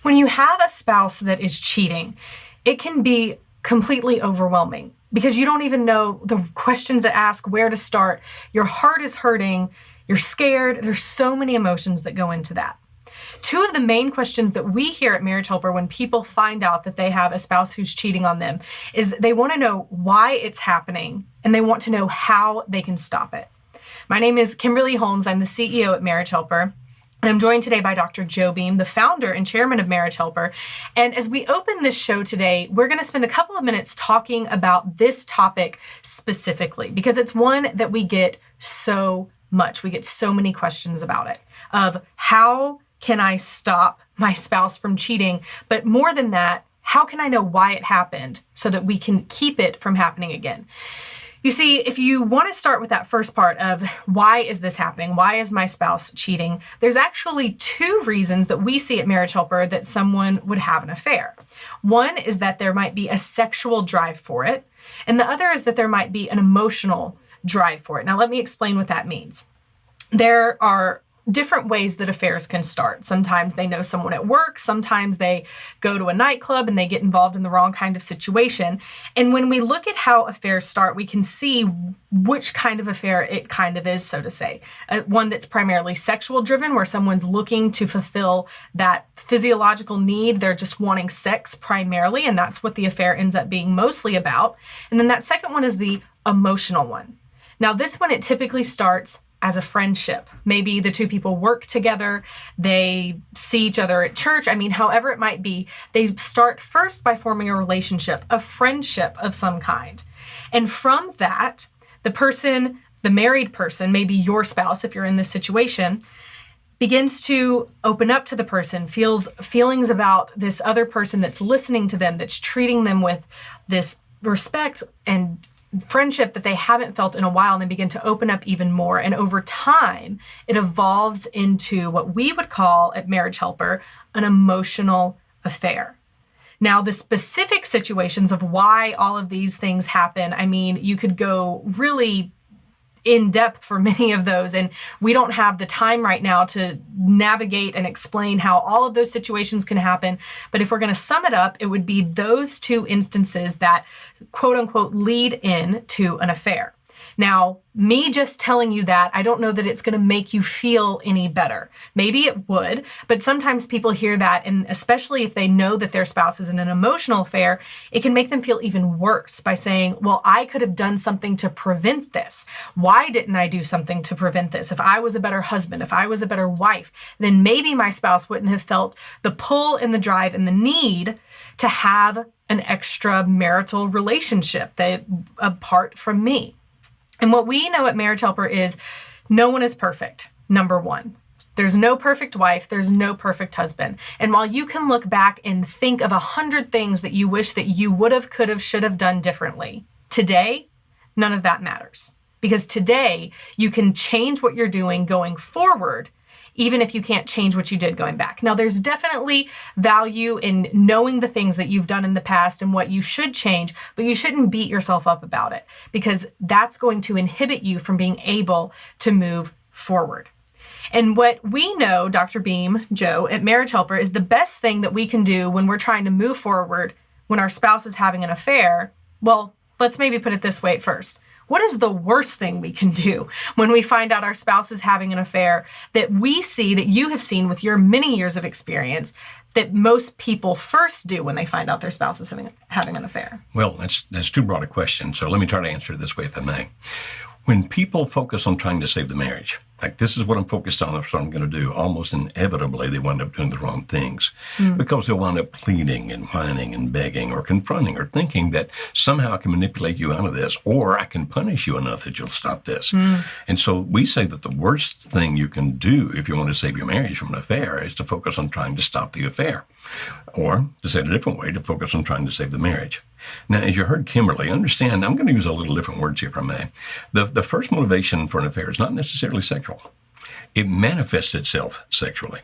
When you have a spouse that is cheating, it can be completely overwhelming because you don't even know the questions to ask, where to start. Your heart is hurting. You're scared. There's so many emotions that go into that. Two of the main questions that we hear at Marriage Helper when people find out that they have a spouse who's cheating on them is they want to know why it's happening and they want to know how they can stop it. My name is Kimberly Holmes. I'm the CEO at Marriage Helper. And I'm joined today by Dr. Joe Beam, the founder and chairman of Marriage Helper. And as we open this show today, we're going to spend a couple of minutes talking about this topic specifically, because it's one that we get so much. We get so many questions about it, of how can I stop my spouse from cheating? But more than that, how can I know why it happened so that we can keep it from happening again? You see, if you want to start with that first part of why is this happening? Why is my spouse cheating? There's actually two reasons that we see at Marriage Helper that someone would have an affair. One is that there might be a sexual drive for it, and the other is that there might be an emotional drive for it. Now, let me explain what that means. There are different ways that affairs can start. Sometimes they know someone at work, sometimes they go to a nightclub and they get involved in the wrong kind of situation. And when we look at how affairs start, we can see which kind of affair it kind of is, so to say. One that's primarily sexual driven, where someone's looking to fulfill that physiological need. They're just wanting sex primarily, and that's what the affair ends up being mostly about. And then that second one is the emotional one. Now, this one, it typically starts as a friendship. Maybe the two people work together, they see each other at church. I mean, however it might be, they start first by forming a relationship, a friendship of some kind. And from that, the married person, maybe your spouse, if you're in this situation, begins to open up to the person, feels feelings about this other person that's listening to them, that's treating them with this respect and friendship that they haven't felt in a while, and they begin to open up even more. And over time, it evolves into what we would call at Marriage Helper an emotional affair. Now, the specific situations of why all of these things happen, I mean, you could go really in depth for many of those, and we don't have the time right now to navigate and explain how all of those situations can happen. But if we're going to sum it up, it would be those two instances that quote unquote lead in to an affair. Now, me just telling you that, I don't know that it's going to make you feel any better. Maybe it would, but sometimes people hear that, and especially if they know that their spouse is in an emotional affair, it can make them feel even worse by saying, well, I could have done something to prevent this. Why didn't I do something to prevent this? If I was a better husband, if I was a better wife, then maybe my spouse wouldn't have felt the pull and the drive and the need to have an extramarital relationship that apart from me. And what we know at Marriage Helper is no one is perfect, number one. There's no perfect wife. There's no perfect husband. And while you can look back and think of 100 things that you wish that you would have, could have, should have done differently, today, none of that matters. Because today, you can change what you're doing going forward, even if you can't change what you did going back. Now, there's definitely value in knowing the things that you've done in the past and what you should change, but you shouldn't beat yourself up about it, because that's going to inhibit you from being able to move forward. And what we know, Dr. Beam, Joe, at Marriage Helper, is the best thing that we can do when we're trying to move forward when our spouse is having an affair. Well, let's maybe put it this way at first. What is the worst thing we can do when we find out our spouse is having an affair that we see, that you have seen with your many years of experience, that most people first do when they find out their spouse is having an affair? Well, that's too broad a question, so let me try to answer it this way, if I may. When people focus on trying to save the marriage, like this is what I'm focused on, that's what I'm going to do, almost inevitably they wind up doing the wrong things because they'll wind up pleading and whining and begging or confronting or thinking that somehow I can manipulate you out of this, or I can punish you enough that you'll stop this. And so we say that the worst thing you can do if you want to save your marriage from an affair is to focus on trying to stop the affair, or to say it a different way, to focus on trying to save the marriage. Now, as you heard Kimberly, understand, I'm going to use a little different words here if I may. The first motivation for an affair is not necessarily sexual. It manifests itself sexually.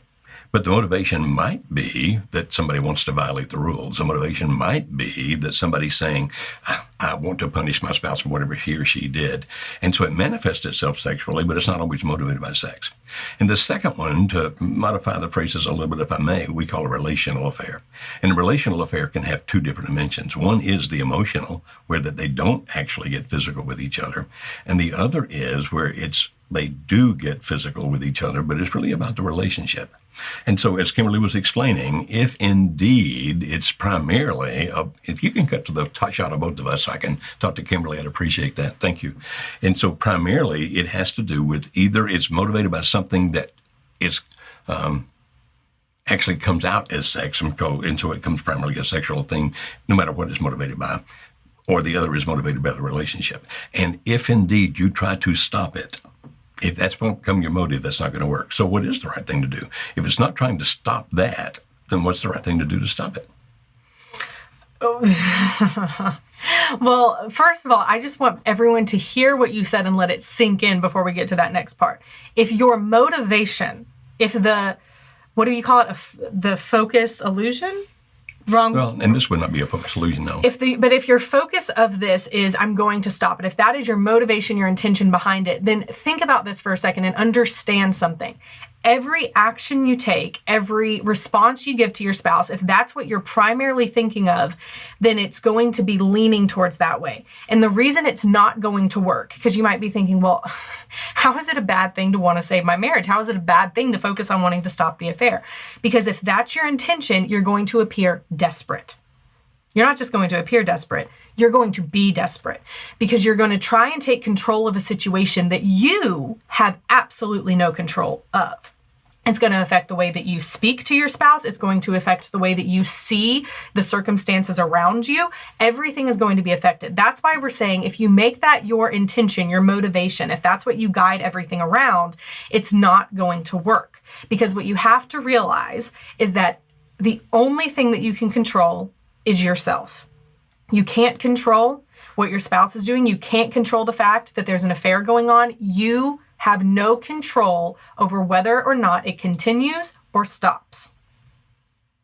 But the motivation might be that somebody wants to violate the rules. The motivation might be that somebody's saying, I want to punish my spouse for whatever he or she did. And so it manifests itself sexually, but it's not always motivated by sex. And the second one, to modify the phrases a little bit, if I may, we call a relational affair. And a relational affair can have two different dimensions. One is the emotional, where that they don't actually get physical with each other. And the other is where they do get physical with each other, but it's really about the relationship. And so, as Kimberly was explaining, if indeed it's primarily, if you can cut to the shot of both of us, I can talk to Kimberly, I'd appreciate that. Thank you. And so primarily it has to do with either it's motivated by something that is actually comes out as sex, and so it comes primarily a sexual thing, no matter what it's motivated by, or the other is motivated by the relationship. And if indeed you try to stop it, if that's become your motive, that's not going to work. So what is the right thing to do? If it's not trying to stop that, then what's the right thing to do to stop it? Well, first of all, I just want everyone to hear what you said and let it sink in before we get to that next part. If your motivation, what do you call it? The focus illusion? Wrong. Well, and this would not be a focus illusion, no. But if your focus of this is, I'm going to stop it, if that is your motivation, your intention behind it, then think about this for a second and understand something. Every action you take, every response you give to your spouse, if that's what you're primarily thinking of, then it's going to be leaning towards that way. And the reason it's not going to work, because you might be thinking, well, how is it a bad thing to want to save my marriage? How is it a bad thing to focus on wanting to stop the affair? Because if that's your intention, you're going to appear desperate. You're not just going to appear desperate, you're going to be desperate, because you're going to try and take control of a situation that you have absolutely no control of. It's going to affect the way that you speak to your spouse. It's going to affect the way that you see the circumstances around you. Everything is going to be affected. That's why we're saying if you make that your intention, your motivation, if that's what you guide everything around, it's not going to work. Because what you have to realize is that the only thing that you can control is yourself. You can't control what your spouse is doing. You can't control the fact that there's an affair going on. You have no control over whether or not it continues or stops.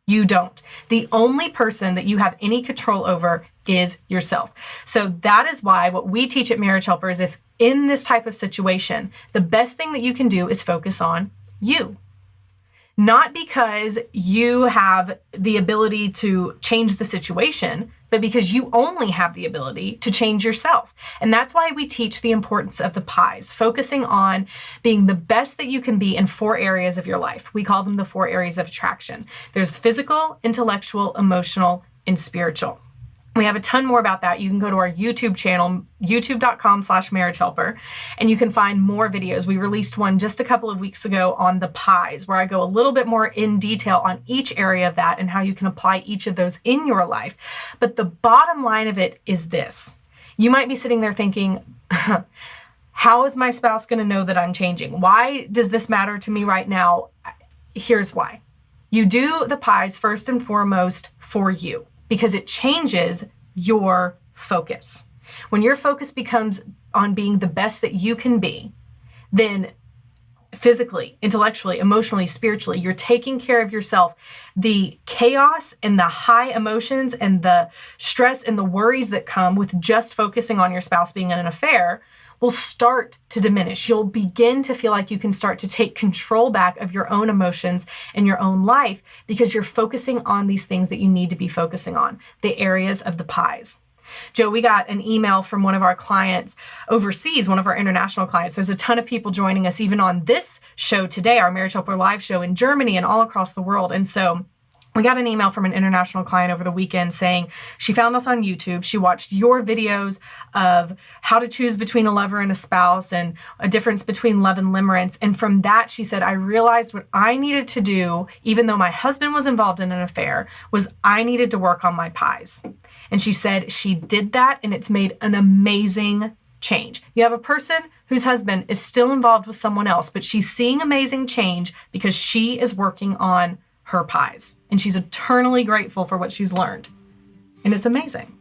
You don't. The only person that you have any control over is yourself. So that is why what we teach at Marriage Helper is, if in this type of situation, the best thing that you can do is focus on you. Not because you have the ability to change the situation, but because you only have the ability to change yourself. And that's why we teach the importance of the pies, focusing on being the best that you can be in 4 areas of your life. We call them the 4 areas of attraction. There's physical, intellectual, emotional, and spiritual. We have a ton more about that. You can go to our YouTube channel, youtube.com/marriagehelper, and you can find more videos. We released one just a couple of weeks ago on the pies, where I go a little bit more in detail on each area of that and how you can apply each of those in your life. But the bottom line of it is this. You might be sitting there thinking, how is my spouse going to know that I'm changing? Why does this matter to me right now? Here's why. You do the pies first and foremost for you, because it changes your focus. When your focus becomes on being the best that you can be, then physically, intellectually, emotionally, spiritually, you're taking care of yourself. The chaos and the high emotions and the stress and the worries that come with just focusing on your spouse being in an affair will start to diminish. You'll begin to feel like you can start to take control back of your own emotions and your own life, because you're focusing on these things that you need to be focusing on, the areas of the pies. Joe, we got an email from one of our clients overseas, one of our international clients. There's a ton of people joining us even on this show today, our Marriage Helper live show in Germany and all across the world. And so we got an email from an international client over the weekend saying she found us on YouTube. She watched your videos of how to choose between a lover and a spouse and a difference between love and limerence. And from that, she said, I realized what I needed to do, even though my husband was involved in an affair, was I needed to work on my pies. And she said she did that, and it's made an amazing change. You have a person whose husband is still involved with someone else, but she's seeing amazing change because she is working on her pies, and she's eternally grateful for what she's learned. And it's amazing.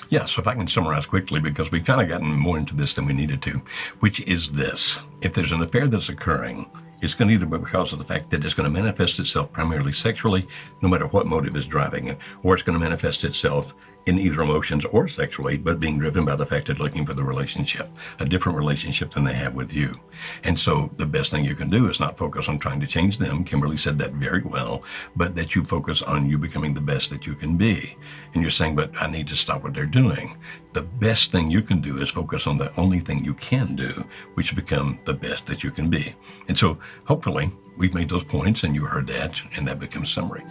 Yeah, so if I can summarize quickly, because we've kind of gotten more into this than we needed to, which is this. If there's an affair that's occurring, It's going to either be because of the fact that it's going to manifest itself primarily sexually, no matter what motive is driving it, or it's going to manifest itself in either emotions or sexually, but being driven by the fact that looking for the relationship, a different relationship than they have with you. And so the best thing you can do is not focus on trying to change them. Kimberly said that very well, but that you focus on you becoming the best that you can be. And you're saying, but I need to stop what they're doing. The best thing you can do is focus on the only thing you can do, which is become the best that you can be. And so hopefully we've made those points and you heard that, and that becomes summary.